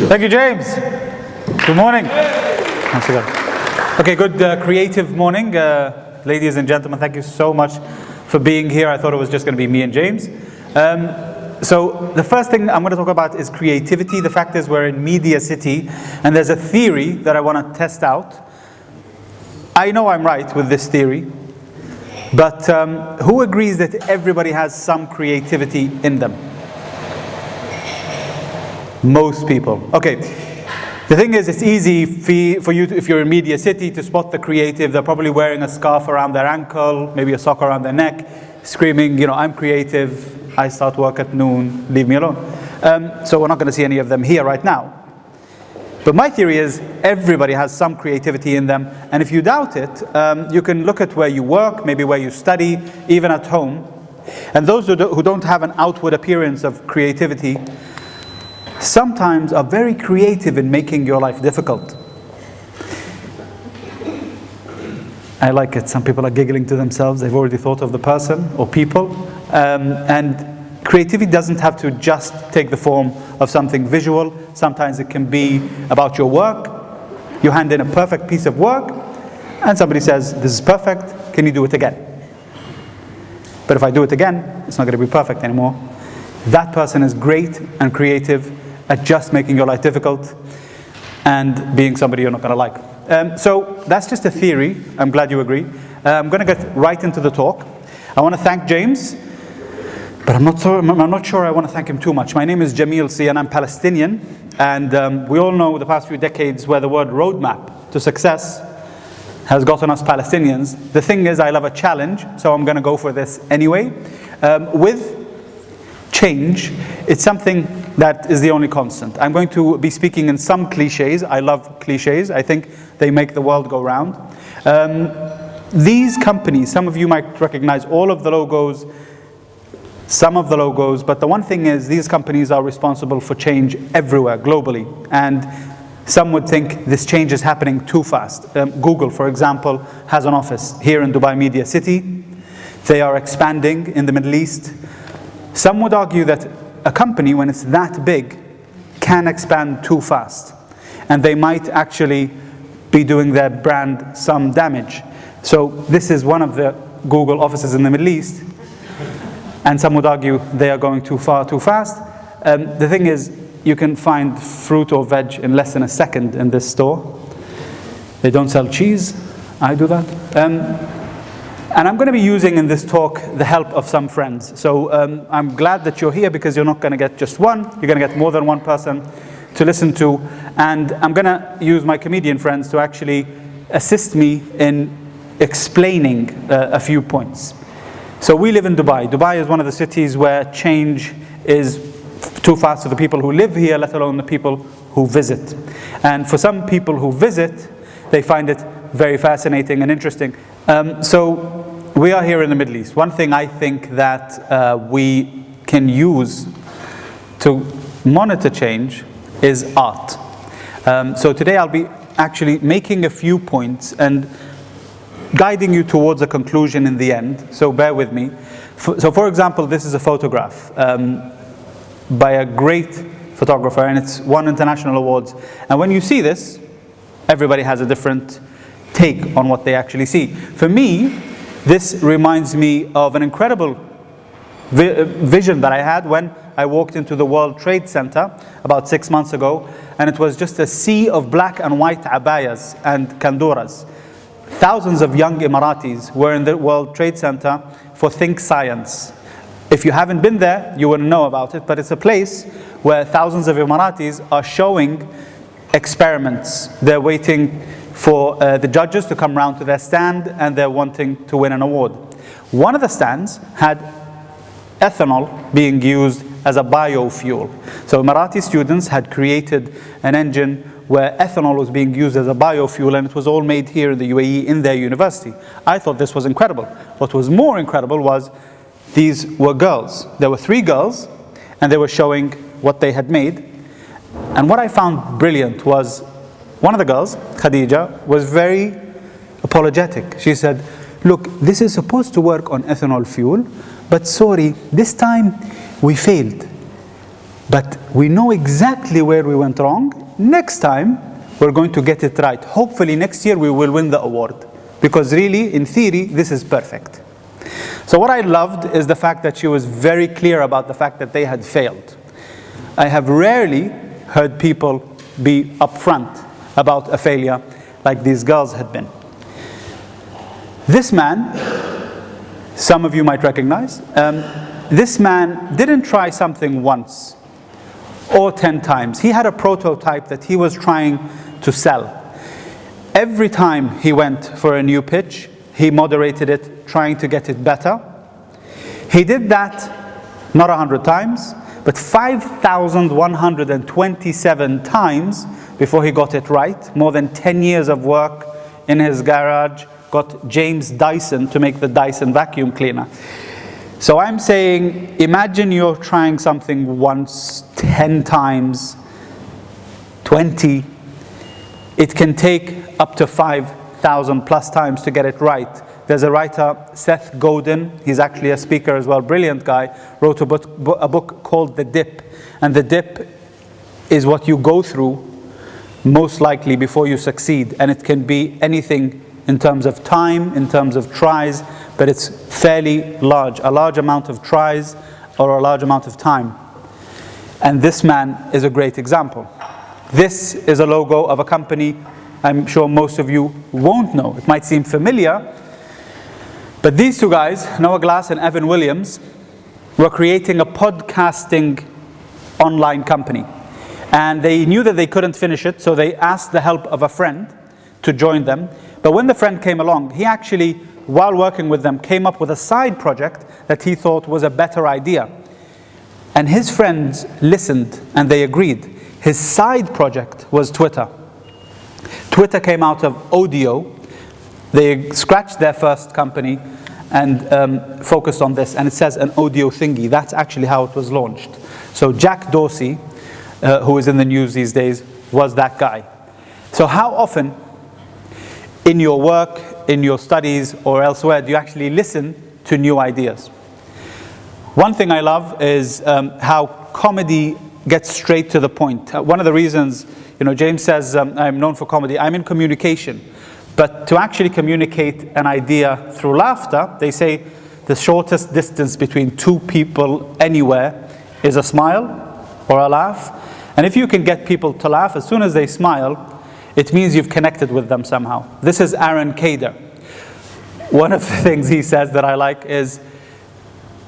Thank you, James. Good morning. Once again. Okay, good creative morning. Ladies and gentlemen, thank you so much for being here. I thought it was just going to be me and James. So the first thing I'm going to talk about is creativity. The fact is we're in Media City, and there's a theory that I want to test out. I know I'm right with this theory, but who agrees that everybody has some creativity in them? Most people. Okay. The thing is, it's easy for you, if you're in Media City, to spot the creative. They're probably wearing a scarf around their ankle, maybe a sock around their neck, screaming, you know, I'm creative, I start work at noon, leave me alone. So we're not going to see any of them here right now. But my theory is everybody has some creativity in them, and if you doubt it, you can look at where you work, maybe where you study, even at home. And those who don't have an outward appearance of creativity sometimes are very creative in making your life difficult. I like it. Some people are giggling to themselves. They've already thought of the person or people. And creativity doesn't have to just take the form of something visual. Sometimes it can be about your work. You hand in a perfect piece of work, and somebody says, this is perfect, can you do it again? But if I do it again, it's not going to be perfect anymore. That person is great and creative at just making your life difficult and being somebody you're not going to like. So that's just a theory. I'm glad you agree. I'm going to get right into the talk. I want to thank James, but I'm not sure I want to thank him too much. My name is Jamil, and I'm Palestinian. And we all know the past few decades where the word roadmap to success has gotten us Palestinians. The thing is, I love a challenge, so I'm going to go for this anyway. With change, it's something that is the only constant. I'm going to be speaking in some cliches. I love cliches. I think they make the world go round. These companies, some of you might recognize all of the logos, some of the logos, but the one thing is these companies are responsible for change everywhere, globally. And some would think this change is happening too fast. Google, for example, has an office here in Dubai Media City. They are expanding in the Middle East. Some would argue that a company, when it's that big, can expand too fast. And they might actually be doing their brand some damage. So this is one of the Google offices in the Middle East. And some would argue they are going too far, too fast. The thing is, you can find fruit or veg in less than a second in this store. They don't sell cheese. I do that. And I'm going to be using in this talk the help of some friends. So I'm glad that you're here because you're not going to get just one. You're going to get more than one person to listen to. And I'm going to use my comedian friends to actually assist me in explaining a few points. So we live in Dubai. Dubai is one of the cities where change is too fast for the people who live here, let alone the people who visit. And for some people who visit, they find it very fascinating and interesting. So we are here in the Middle East. One thing I think that we can use to monitor change is art. So today I'll be actually making a few points and guiding you towards a conclusion in the end. So bear with me. So for example, this is a photograph by a great photographer, and it's won international awards. And when you see this, everybody has a different take on what they actually see. For me, this reminds me of an incredible vision that I had when I walked into the World Trade Center about 6 months ago, and it was just a sea of black and white abayas and kanduras. Thousands of young Emiratis were in the World Trade Center for Think Science. If you haven't been there, you wouldn't know about it, but it's a place where thousands of Emiratis are showing experiments. They're waiting for the judges to come round to their stand, and they're wanting to win an award. One of the stands had ethanol being used as a biofuel. So Emirati students had created an engine where ethanol was being used as a biofuel, and it was all made here in the UAE in their university. I thought this was incredible. What was more incredible was these were girls. There were 3 girls, and they were showing what they had made. And what I found brilliant was one of the girls, Khadija, was very apologetic. She said, look, this is supposed to work on ethanol fuel, but sorry, this time we failed. But we know exactly where we went wrong. Next time, we're going to get it right. Hopefully next year we will win the award. Because really, in theory, this is perfect. So what I loved is the fact that she was very clear about the fact that they had failed. I have rarely heard people be upfront about a failure like these girls had been. This man, some of you might recognize, this man didn't try something once or 10 times. He had a prototype that he was trying to sell. Every time he went for a new pitch, he moderated it, trying to get it better. He did that not 100 times, but 5,127 times before he got it right. More than 10 years of work in his garage, got James Dyson to make the Dyson vacuum cleaner. So I'm saying, imagine you're trying something once, 10 times, 20. It can take up to 5,000 plus times to get it right. There's a writer, Seth Godin, he's actually a speaker as well, brilliant guy, wrote a book called The Dip. And the dip is what you go through most likely before you succeed. And it can be anything in terms of time, in terms of tries, but it's fairly large, a large amount of tries or a large amount of time. And this man is a great example. This is a logo of a company I'm sure most of you won't know. It might seem familiar, but these two guys, Noah Glass and Evan Williams, were creating a podcasting online company. And they knew that they couldn't finish it, so they asked the help of a friend to join them. But when the friend came along, he actually, while working with them, came up with a side project that he thought was a better idea. And his friends listened and they agreed. His side project was Twitter. Twitter came out of audio. They scratched their first company and focused on this. And it says an audio thingy. That's actually how it was launched. So Jack Dorsey, who is in the news these days, was that guy. So how often in your work, in your studies, or elsewhere, do you actually listen to new ideas? One thing I love is how comedy gets straight to the point. One of the reasons, James says, I'm known for comedy. I'm in communication. But to actually communicate an idea through laughter, they say the shortest distance between two people anywhere is a smile or a laugh. And if you can get people to laugh as soon as they smile, it means you've connected with them somehow. This is Aaron Kader. One of the things he says that I like is,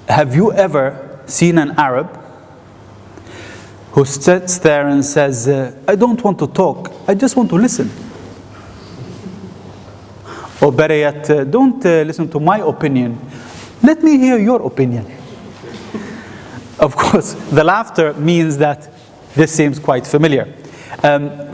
have you ever seen an Arab who sits there and says, I don't want to talk, I just want to listen? Or better yet, don't listen to my opinion, let me hear your opinion. Of course, the laughter means that this seems quite familiar.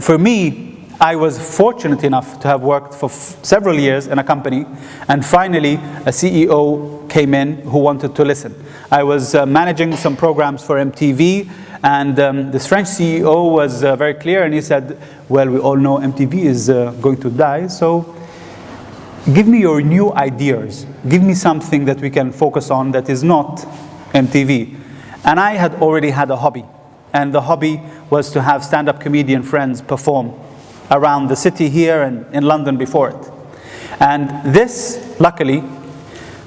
For me, I was fortunate enough to have worked for several years in a company, and finally a CEO came in who wanted to listen. I was managing some programs for MTV, and this French CEO was very clear, and he said, well, we all know MTV is going to die, so give me your new ideas. Give me something that we can focus on that is not MTV. And I had already had a hobby, and the hobby was to have stand-up comedian friends perform around the city here and in London before it. And this, luckily,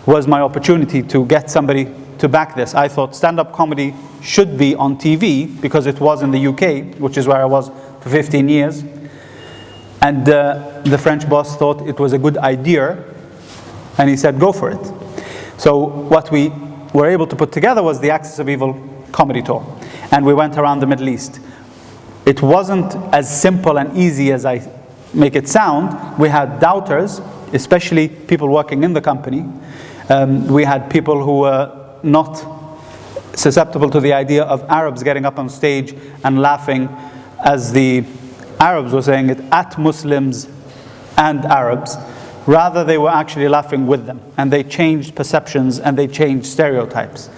was my opportunity to get somebody to back this. I thought stand-up comedy should be on TV because it was in the UK, which is where I was for 15 years. And the French boss thought it was a good idea, and he said, go for it. So what we were able to put together was the Axis of Evil comedy tour. And we went around the Middle East. It wasn't as simple and easy as I make it sound. We had doubters, especially people working in the company. We had people who were not susceptible to the idea of Arabs getting up on stage and laughing, as the Arabs were saying it, at Muslims and Arabs. Rather, they were actually laughing with them. And they changed perceptions and they changed stereotypes.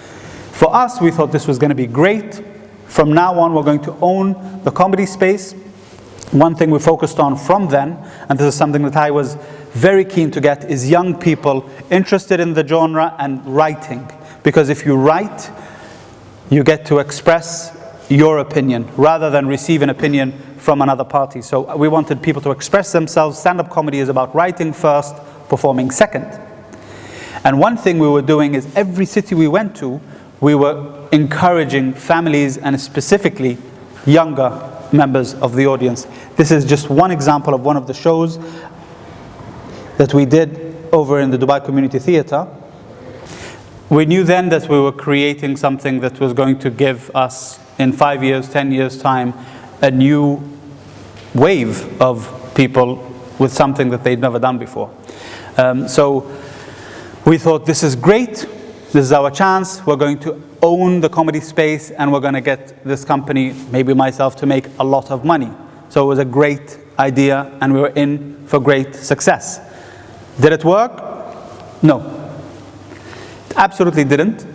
For us, we thought this was going to be great. From now on, we're going to own the comedy space. One thing we focused on from then, and this is something that I was very keen to get, is young people interested in the genre and writing. because if you write, you get to express your opinion rather than receive an opinion from another party. So we wanted people to express themselves. Stand-up comedy is about writing first, performing second. And one thing we were doing is every city we went to, we were encouraging families and specifically younger members of the audience. This is just one example of one of the shows that we did over in the Dubai Community Theatre. We knew then that we were creating something that was going to give us, in 5 years, 10 years' time, a new wave of people with something that they'd never done before. So we thought, this is great, this is our chance, we're going to own the comedy space and we're going to get this company, maybe myself, to make a lot of money. So it was a great idea and we were in for great success. Did it work? No. It absolutely didn't.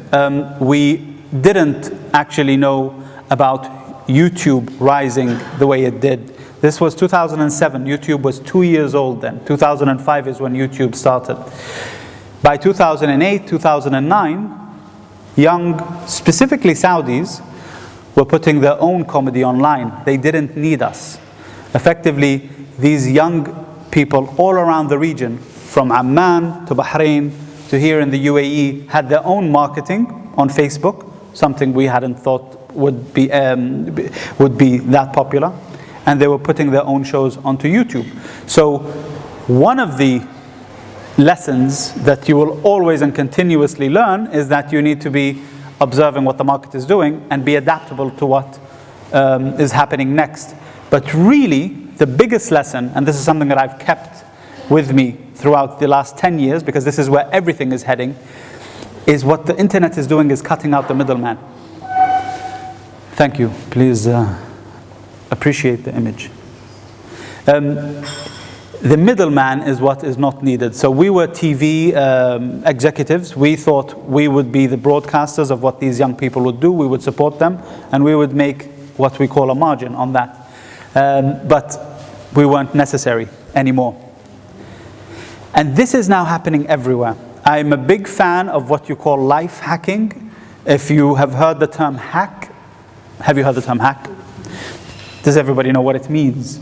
We didn't actually know about YouTube rising the way it did. This was 2007. YouTube was 2 years old then. 2005 is when YouTube started. By 2008, 2009, young, specifically Saudis, were putting their own comedy online. They didn't need us. Effectively, these young people all around the region, from Amman to Bahrain to here in the UAE, had their own marketing on Facebook, something we hadn't thought would be that popular, and they were putting their own shows onto YouTube. So one of the lessons that you will always and continuously learn is that you need to be observing what the market is doing and be adaptable to what is happening next. But really, the biggest lesson, and this is something that I've kept with me throughout the last 10 years, because this is where everything is heading, is what the internet is doing is cutting out the middleman. Thank you. Please appreciate the image. The middleman is what is not needed. So we were TV executives. We thought we would be the broadcasters of what these young people would do. We would support them, and we would make what we call a margin on that. But we weren't necessary anymore. And this is now happening everywhere. I'm a big fan of what you call life hacking. If you have heard the term hack, have you heard the term hack? Does everybody know what it means?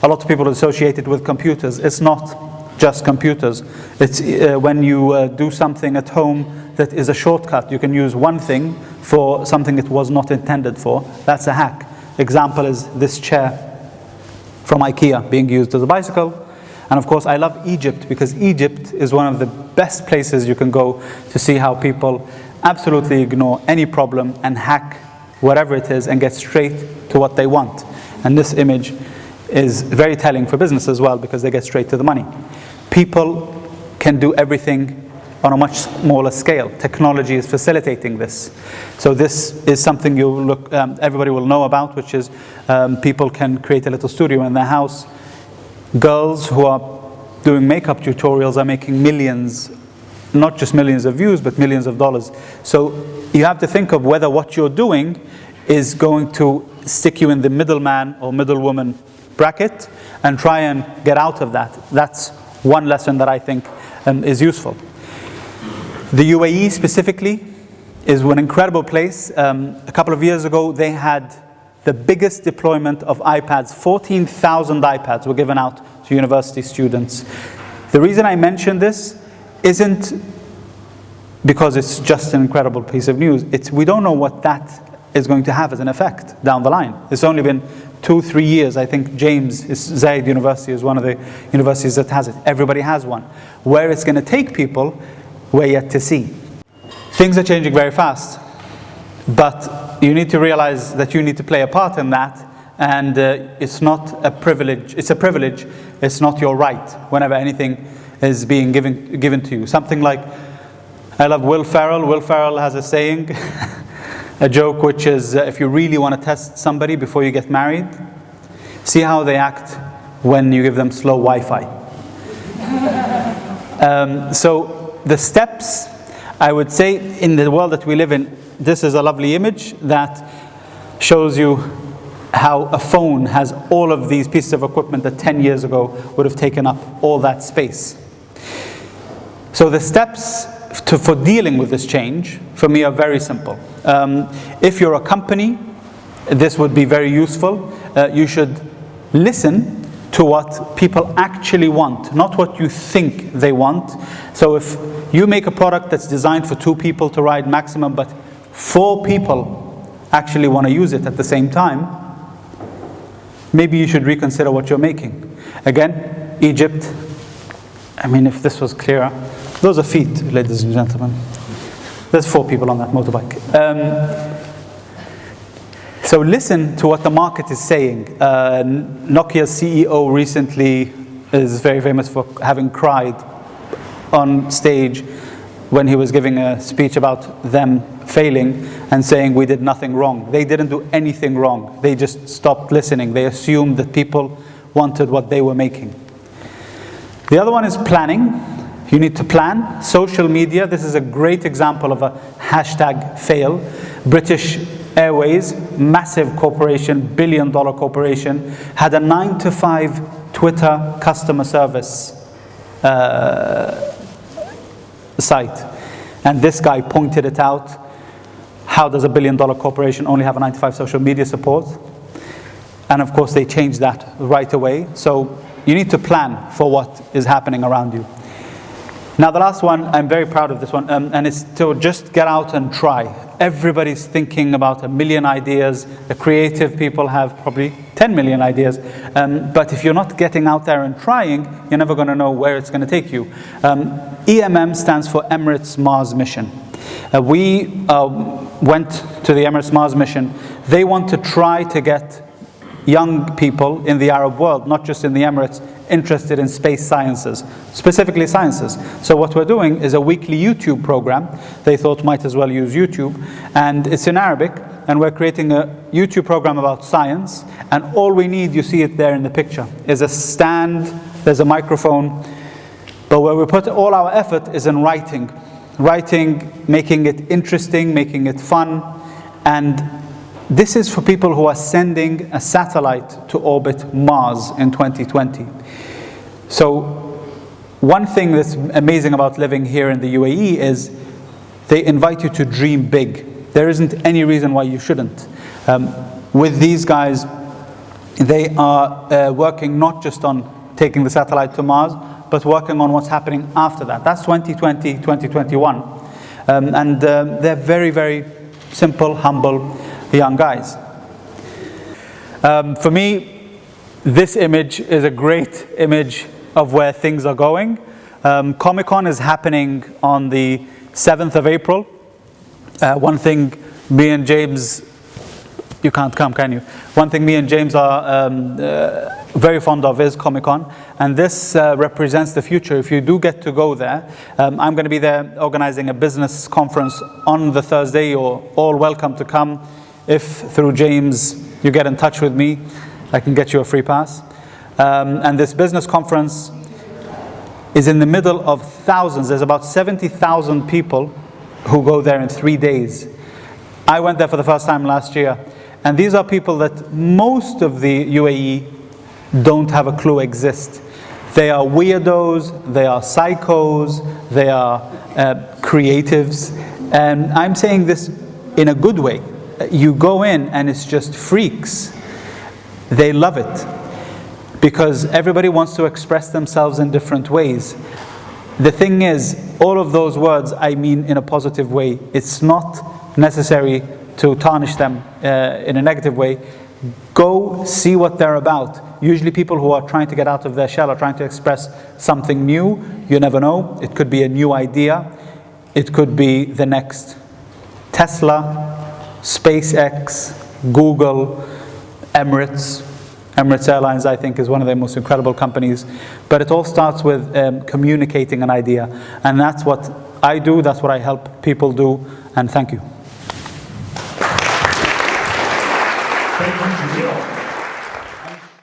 A lot of people associate it with computers. It's not just computers. It's when you do something at home that is a shortcut. You can use one thing for something it was not intended for. That's a hack. Example is this chair from IKEA being used as a bicycle. And of course, I love Egypt, because Egypt is one of the best places you can go to see how people absolutely ignore any problem and hack whatever it is and get straight to what they want. And this image is very telling for business as well, because they get straight to the money. People can do everything on a much smaller scale. Technology is facilitating this. So this is something everybody will know about, which is people can create a little studio in their house. Girls who are doing makeup tutorials are making millions, not just millions of views, but millions of dollars. So you have to think of whether what you're doing is going to stick you in the middleman or middlewoman bracket and try and get out of that. That's one lesson that I think is useful. The UAE specifically is an incredible place. A couple of years ago, they had the biggest deployment of iPads. 14,000 iPads were given out to university students. The reason I mention this isn't because it's just an incredible piece of news. We don't know what that is going to have as an effect down the line. It's only been 2-3 years. I think James Zayed University is one of the universities that has it. Everybody has one. Where it's going to take people, we're yet to see. Things are changing very fast, but you need to realize that you need to play a part in that, and it's not a privilege. It's a privilege. It's not your right whenever anything is being given to you. Something like, I love Will Ferrell. Will Ferrell has a saying, a joke, which is, if you really want to test somebody before you get married, see how they act when you give them slow Wi-Fi. So the steps, I would say, in the world that we live in, this is a lovely image that shows you how a phone has all of these pieces of equipment that 10 years ago would have taken up all that space. So the steps for dealing with this change, for me, are very simple. If you're a company, this would be very useful. You should listen to what people actually want, not what you think they want. So if you make a product that's designed for 2 people to ride maximum, but 4 people actually want to use it at the same time, maybe you should reconsider what you're making. Again, Egypt, I mean, if this was clearer, those are feet, ladies and gentlemen. There's 4 people on that motorbike. So listen to what the market is saying. Nokia's CEO recently is very famous for having cried on stage when he was giving a speech about them failing and saying we did nothing wrong. They didn't do anything wrong. They just stopped listening. They assumed that people wanted what they were making. The other one is planning. You need to plan. Social media, this is a great example of a hashtag fail. British Airways, massive corporation, billion-dollar corporation, had a 9-to-5 Twitter customer service site. And this guy pointed it out. How does a billion-dollar corporation only have a 9-to-5 social media support? And of course, they changed that right away. So you need to plan for what is happening around you. Now, the last one, I'm very proud of this one, and it's to just get out and try. Everybody's thinking about 1 million ideas. The creative people have probably 10 million ideas. But if you're not getting out there and trying, you're never going to know where it's going to take you. EMM stands for Emirates Mars Mission. We went to the Emirates Mars Mission. They want to try to get young people in the Arab world, not just in the Emirates, interested in space sciences, specifically sciences. So what we're doing is a weekly YouTube program. They thought might as well use YouTube, and it's in Arabic, and we're creating a YouTube program about science, and all we need, you see it there in the picture, is a stand, there's a microphone, but where we put all our effort is in writing, making it interesting, making it fun, and this is for people who are sending a satellite to orbit Mars in 2020. So one thing that's amazing about living here in the UAE is they invite you to dream big. There isn't any reason why you shouldn't. With these guys, they are working not just on taking the satellite to Mars, but working on what's happening after that. That's 2020, 2021. And they're very, very simple, humble, young guys. For me, this image is a great image of where things are going. Comic-Con is happening on the 7th of April. One thing me and James, you can't come, can you? One thing me and James are very fond of is Comic-Con, and this represents the future. If you do get to go there, I'm going to be there organizing a business conference on the Thursday. You're all welcome to come. If through James you get in touch with me, I can get you a free pass. And this business conference is in the middle of thousands. There's about 70,000 people who go there in 3 days. I went there for the first time last year, and these are people that most of the UAE don't have a clue exist. They are weirdos, they are psychos, they are creatives, and I'm saying this in a good way. You go in and it's just freaks. They love it because everybody wants to express themselves in different ways. The thing is, all of those words I mean in a positive way. It's not necessary to tarnish them in a negative way. Go see what they're about. Usually people who are trying to get out of their shell are trying to express something new. You never know. It could be a new idea. It could be the next Tesla, SpaceX, Google, Emirates. Emirates Airlines, I think, is one of their most incredible companies. But it all starts with communicating an idea. And that's what I do. That's what I help people do. And thank you.